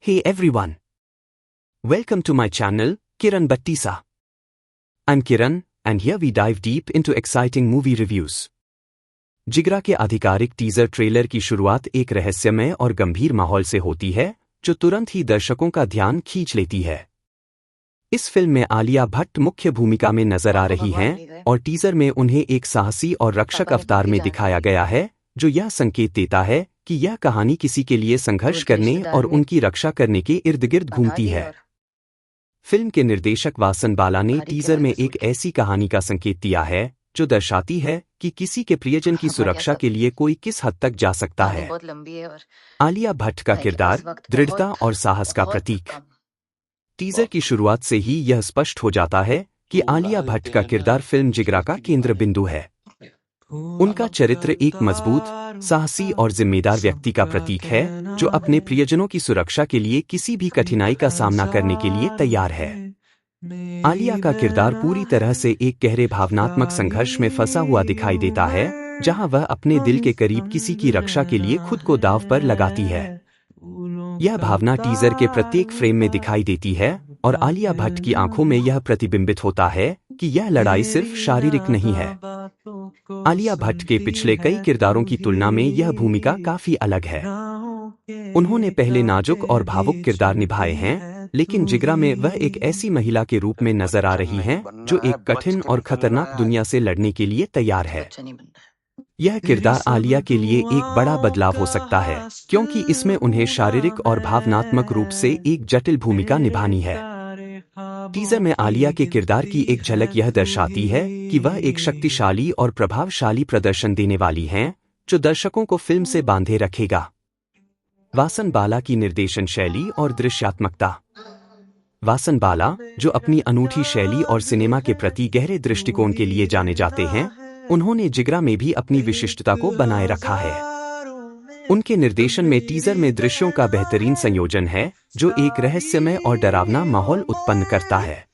Hey everyone! Welcome to my channel, Kiran Battisa. I'm Kiran, and here we dive deep into exciting movie reviews. जिगरा के आधिकारिक teaser trailer की शुरुआत एक रहस्यमय और गंभीर माहौल से होती है, जो तुरंत ही दर्शकों का ध्यान खींच लेती है। इस फिल्म में आलिया भट्ट मुख्य भूमिका में नजर आ रही हैं, और टीजर में उन्हें एक साहसी और रक्षक अवतार में दिखाया गया है, जो यह संकेत देता है कि यह कहानी किसी के लिए संघर्ष करने और उनकी रक्षा करने के इर्द-गिर्द घूमती है। फिल्म के निर्देशक वासन बाला ने टीजर में एक ऐसी कहानी का संकेत दिया है, जो दर्शाती है कि किसी के प्रियजन की सुरक्षा के लिए कोई किस हद तक जा सकता है। आलिया भट्ट का किरदार दृढ़ता और साहस का प्रतीक। टीजर की शुरुआत से ही यह स्पष्ट हो जाता है कि आलिया भट्ट का किरदार फिल्म जिगरा का केंद्र बिंदु है। उनका चरित्र एक मजबूत, साहसी और जिम्मेदार व्यक्ति का प्रतीक है, जो अपने प्रियजनों की सुरक्षा के लिए किसी भी कठिनाई का सामना करने के लिए तैयार है। आलिया का किरदार पूरी तरह से एक गहरे भावनात्मक संघर्ष में फंसा हुआ दिखाई देता है, जहां वह अपने दिल के करीब किसी की रक्षा के लिए खुद को दांव पर लगाती है। यह भावना टीजर के प्रत्येक फ्रेम में दिखाई देती है, और आलिया भट्ट की आंखों में यह प्रतिबिंबित होता है कि यह लड़ाई सिर्फ शारीरिक नहीं है। आलिया भट्ट के पिछले कई किरदारों की तुलना में यह भूमिका काफी अलग है। उन्होंने पहले नाजुक और भावुक किरदार निभाए हैं, लेकिन जिगरा में वह एक ऐसी महिला के रूप में नजर आ रही हैं, जो एक कठिन और खतरनाक दुनिया से लड़ने के लिए तैयार है। यह किरदार आलिया के लिए एक बड़ा बदलाव हो सकता है, क्योंकि इसमें उन्हें शारीरिक और भावनात्मक रूप से एक जटिल भूमिका निभानी है। टीजर में आलिया के किरदार की एक झलक यह दर्शाती है कि वह एक शक्तिशाली और प्रभावशाली प्रदर्शन देने वाली हैं, जो दर्शकों को फिल्म से बांधे रखेगा। वासन बाला की निर्देशन शैली और दृश्यात्मकता। वासन बाला, जो अपनी अनूठी शैली और सिनेमा के प्रति गहरे दृष्टिकोण के लिए जाने जाते हैं, उन्होंने जिगरा में भी अपनी विशिष्टता को बनाए रखा है। उनके निर्देशन में टीजर में दृश्यों का बेहतरीन संयोजन है, जो एक रहस्यमय और डरावना माहौल उत्पन्न करता है।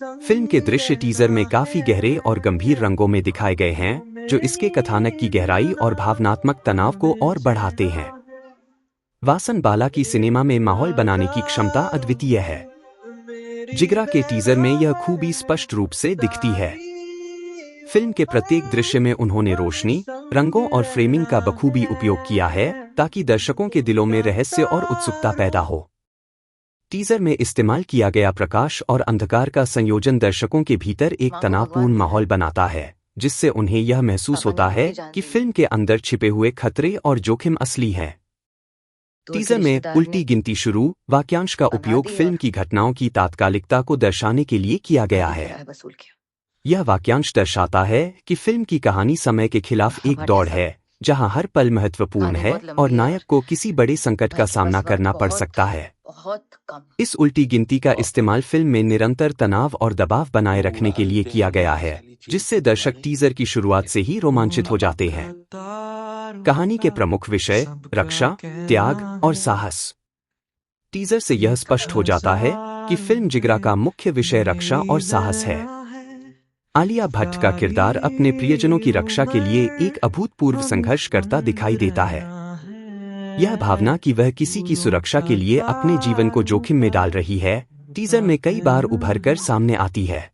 फिल्म के दृश्य टीजर में काफी गहरे और गंभीर रंगों में दिखाए गए हैं, जो इसके कथानक की गहराई और भावनात्मक तनाव को और बढ़ाते हैं। वासन बाला की सिनेमा में माहौल बनाने की क्षमता अद्वितीय है। जिगरा के टीजर में यह खूबी स्पष्ट रूप से दिखती है। फिल्म के प्रत्येक दृश्य में उन्होंने रोशनी, रंगों और फ्रेमिंग का बखूबी उपयोग किया है, ताकि दर्शकों के दिलों में रहस्य और उत्सुकता पैदा हो। टीजर में इस्तेमाल किया गया प्रकाश और अंधकार का संयोजन दर्शकों के भीतर एक तनावपूर्ण माहौल बनाता है, जिससे उन्हें यह महसूस होता है कि फिल्म के अंदर छिपे हुए खतरे और जोखिम असली हैं। टीजर में उल्टी गिनती शुरू वाक्यांश का उपयोग फिल्म की घटनाओं की तात्कालिकता को दर्शाने के लिए किया गया है। यह वाक्यांश दर्शाता है कि फिल्म की कहानी समय के खिलाफ एक दौड़ है, जहां हर पल महत्वपूर्ण है और नायक को किसी बड़े संकट का सामना करना पड़ सकता है। इस उल्टी गिनती का इस्तेमाल फिल्म में निरंतर तनाव और दबाव बनाए रखने के लिए किया गया है, जिससे दर्शक टीजर की शुरुआत से ही रोमांचित हो जाते हैं। कहानी के प्रमुख विषय रक्षा, त्याग और साहस। टीजर से यह स्पष्ट हो जाता है कि फिल्म जिगरा का मुख्य विषय रक्षा और साहस है। आलिया भट्ट का किरदार अपने प्रियजनों की रक्षा के लिए एक अभूतपूर्व संघर्ष करता दिखाई देता है। यह भावना कि वह किसी की सुरक्षा के लिए अपने जीवन को जोखिम में डाल रही है, टीजर में कई बार उभरकर सामने आती है।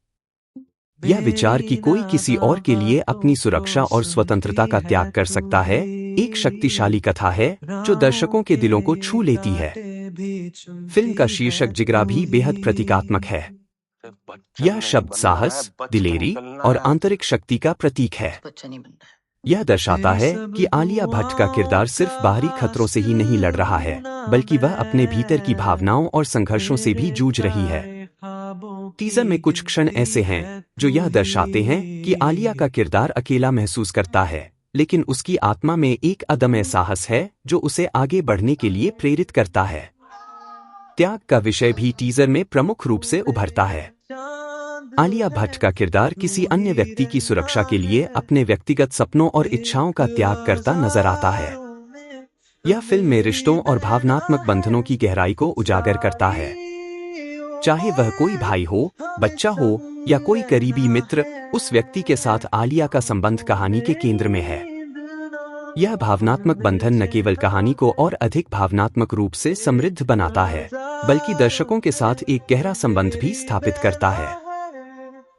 यह विचार कि कोई किसी और के लिए अपनी सुरक्षा और स्वतंत्रता का त्याग कर सकता है, एक शक्तिशाली कथा है, जो दर्शकों के दिलों को छू लेती है। फिल्म का शीर्षक जिगरा भी बेहद प्रतीकात्मक है। यह शब्द साहस, दिलेरी और आंतरिक शक्ति का प्रतीक है। यह दर्शाता है कि आलिया भट्ट का किरदार सिर्फ बाहरी खतरों से ही नहीं लड़ रहा है, बल्कि वह अपने भीतर की भावनाओं और संघर्षों से भी जूझ रही है। टीजर में कुछ क्षण ऐसे हैं, जो यह दर्शाते हैं कि आलिया का किरदार अकेला महसूस करता है, लेकिन उसकी आत्मा में एक अदम्य साहस है, जो उसे आगे बढ़ने के लिए प्रेरित करता है। त्याग का विषय भी टीजर में प्रमुख रूप से उभरता है। आलिया भट्ट का किरदार किसी अन्य व्यक्ति की सुरक्षा के लिए अपने व्यक्तिगत सपनों और इच्छाओं का त्याग करता नजर आता है। यह फिल्म में रिश्तों और भावनात्मक बंधनों की गहराई को उजागर करता है। चाहे वह कोई भाई हो, बच्चा हो या कोई करीबी मित्र, उस व्यक्ति के साथ आलिया का संबंध कहानी के केंद्र में है। यह भावनात्मक बंधन न केवल कहानी को और अधिक भावनात्मक रूप से समृद्ध बनाता है, बल्कि दर्शकों के साथ एक गहरा संबंध भी स्थापित करता है।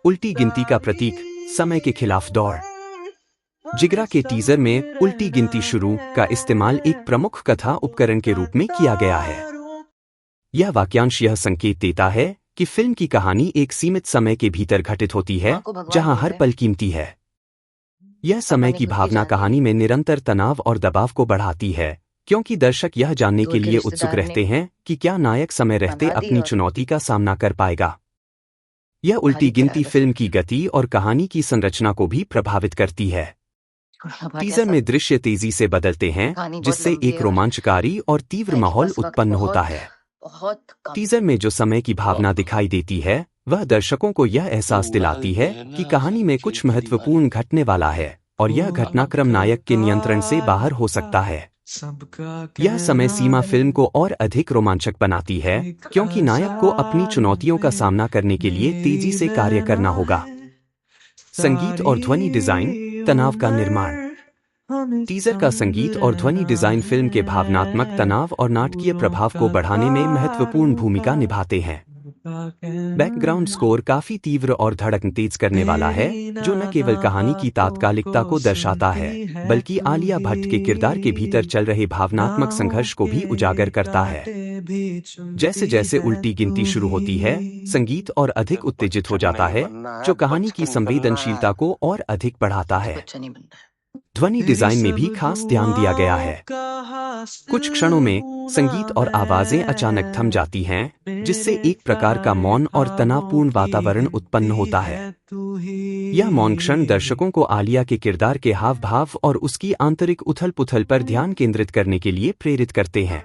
उल्टी गिनती का प्रतीक, समय के खिलाफ दौड़। जिगरा के टीजर में उल्टी गिनती शुरू का इस्तेमाल एक प्रमुख कथा उपकरण के रूप में किया गया है। यह वाक्यांश यह संकेत देता है कि फिल्म की कहानी एक सीमित समय के भीतर घटित होती है, जहां हर पल कीमती है। यह समय की भावना कहानी में निरंतर तनाव और दबाव को बढ़ाती है, क्योंकि दर्शक यह जानने के लिए उत्सुक रहते हैं कि क्या नायक समय रहते अपनी चुनौती का सामना कर पाएगा। यह उल्टी गिनती फिल्म की गति और कहानी की संरचना को भी प्रभावित करती है। टीजर में दृश्य तेजी से बदलते हैं, जिससे एक रोमांचकारी और तीव्र माहौल उत्पन्न होता है। टीजर में जो समय की भावना दिखाई देती है, वह दर्शकों को यह एहसास दिलाती है कि कहानी में कुछ महत्वपूर्ण घटने वाला है और यह घटनाक्रम नायक के नियंत्रण से बाहर हो सकता है। यह समय सीमा फिल्म को और अधिक रोमांचक बनाती है, क्योंकि नायक को अपनी चुनौतियों का सामना करने के लिए तेजी से कार्य करना होगा। संगीत और ध्वनि डिजाइन, तनाव का निर्माण। टीजर का संगीत और ध्वनि डिजाइन फिल्म के भावनात्मक तनाव और नाटकीय प्रभाव को बढ़ाने में महत्वपूर्ण भूमिका निभाते हैं। बैकग्राउंड स्कोर काफी तीव्र और धड़कन तेज करने वाला है, जो न केवल कहानी की तात्कालिकता को दर्शाता है, बल्कि आलिया भट्ट के किरदार के भीतर चल रहे भावनात्मक संघर्ष को भी उजागर करता है। जैसे जैसे उल्टी गिनती शुरू होती है, संगीत और अधिक उत्तेजित हो जाता है, जो कहानी की संवेदनशीलता को और अधिक बढ़ाता है। ध्वनि डिजाइन में भी खास ध्यान दिया गया है। कुछ क्षणों में संगीत और आवाजें अचानक थम जाती हैं, जिससे एक प्रकार का मौन और तनावपूर्ण वातावरण उत्पन्न होता है। यह मौन क्षण दर्शकों को आलिया के किरदार के हाव भाव और उसकी आंतरिक उथल-पुथल पर ध्यान केंद्रित करने के लिए प्रेरित करते हैं।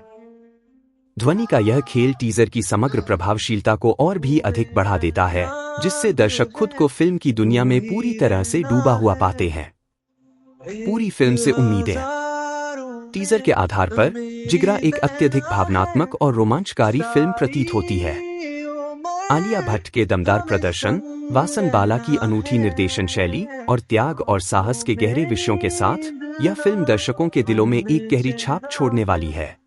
ध्वनि का यह खेल टीजर की समग्र प्रभावशीलता को और भी अधिक बढ़ा देता है, जिससे दर्शक खुद को फिल्म की दुनिया में पूरी तरह से डूबा हुआ पाते हैं। पूरी फिल्म से उम्मीदें। टीजर के आधार पर जिगरा एक अत्यधिक भावनात्मक और रोमांचकारी फिल्म प्रतीत होती है। आलिया भट्ट के दमदार प्रदर्शन, वासन बाला की अनूठी निर्देशन शैली और त्याग और साहस के गहरे विषयों के साथ यह फिल्म दर्शकों के दिलों में एक गहरी छाप छोड़ने वाली है।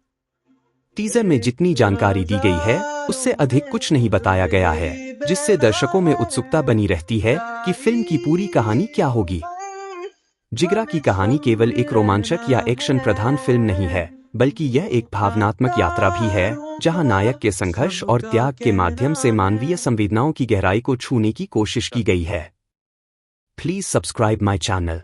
टीजर में जितनी जानकारी दी गई है, उससे अधिक कुछ नहीं बताया गया है, जिससे दर्शकों में उत्सुकता बनी रहती है कि फिल्म की पूरी कहानी क्या होगी। जिगरा की कहानी केवल एक रोमांचक या एक्शन प्रधान फिल्म नहीं है, बल्कि यह एक भावनात्मक यात्रा भी है, जहां नायक के संघर्ष और त्याग के माध्यम से मानवीय संवेदनाओं की गहराई को छूने की कोशिश की गई है। Please subscribe my channel.